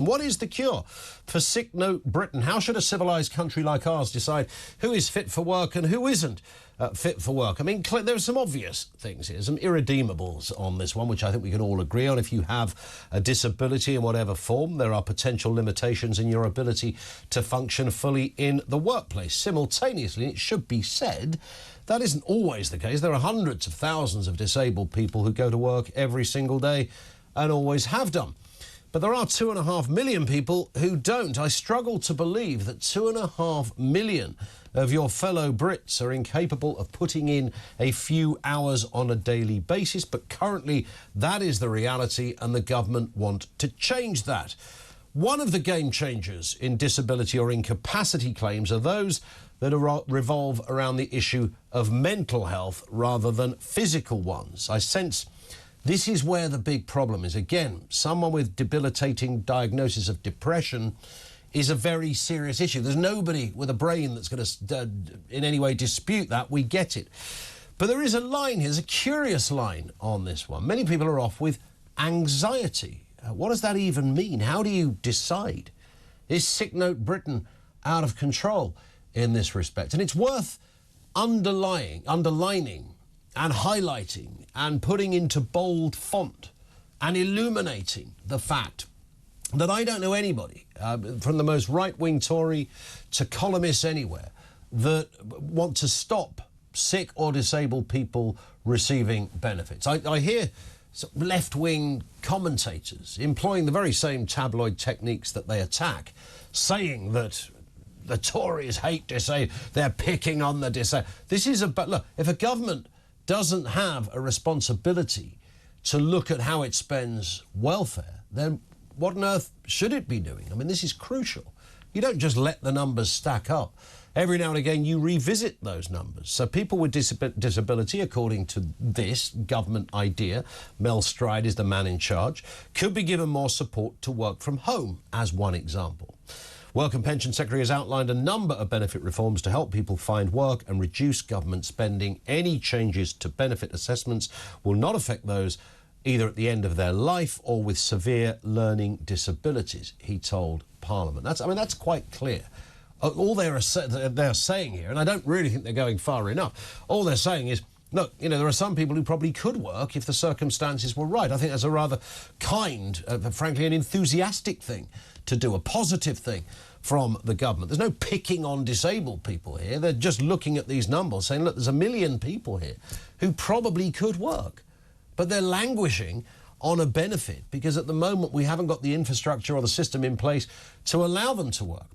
What is the cure for Sick Note Britain? How should a civilised country like ours decide who is fit for work and who isn't fit for work? I mean, there are some obvious things here, some irredeemables on this one, which I think we can all agree on. If you have a disability in whatever form, there are potential limitations in your ability to function fully in the workplace. Simultaneously, it should be said, that isn't always the case. There are hundreds of thousands of disabled people who go to work every single day and always have done. But there are 2.5 million people who don't. I struggle to believe that 2.5 million of your fellow Brits are incapable of putting in a few hours on a daily basis. But currently, that is the reality, and the government want to change that. One of the game changers in disability or incapacity claims are those that revolve around the issue of mental health rather than physical ones. I sense this is where the big problem is. Again, someone with debilitating diagnosis of depression is a very serious issue. There's nobody with a brain that's going to in any way dispute that. We get it. But there is a line here, there's a curious line on this one. Many people are off with anxiety. What does that even mean? How do you decide? Is Sick Note Britain out of control in this respect? And it's worth underlining and highlighting and putting into bold font and illuminating the fact that I don't know anybody, from the most right-wing Tory to columnists anywhere, that want to stop sick or disabled people receiving benefits. I hear left-wing commentators employing the very same tabloid techniques that they attack, saying that the Tories hate disabled, they're picking on the disabled. This is about, look, if a government doesn't have a responsibility to look at how it spends welfare, then what on earth should it be doing? I mean, this is crucial. You don't just let the numbers stack up. Every now and again, you revisit those numbers. So people with disability, according to this government idea, Mel Stride is the man in charge, could be given more support to work from home, as one example. Work and Pension Secretary has outlined a number of benefit reforms to help people find work and reduce government spending. Any changes to benefit assessments will not affect those either at the end of their life or with severe learning disabilities, he told Parliament. That's quite clear. All they're saying here, and I don't really think they're going far enough, all they're saying is, look, you know, there are some people who probably could work if the circumstances were right. I think that's a rather kind, frankly, an enthusiastic thing to do, a positive thing from the government. There's no picking on disabled people here. They're just looking at these numbers saying, look, there's 1 million people here who probably could work, but they're languishing on a benefit because at the moment we haven't got the infrastructure or the system in place to allow them to work.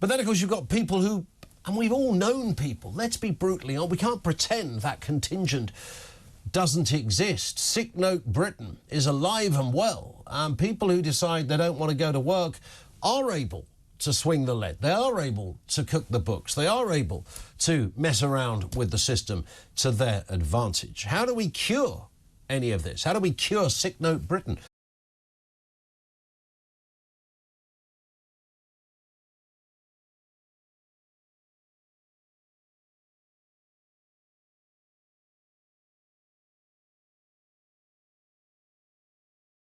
But then, of course, you've got people who, and we've all known people, let's be brutally honest, we can't pretend that contingent doesn't exist. Sick Note Britain is alive and well, and people who decide they don't want to go to work are able to swing the lead. They are able to cook the books. They are able to mess around with the system to their advantage. How do we cure any of this? How do we cure Sick Note Britain?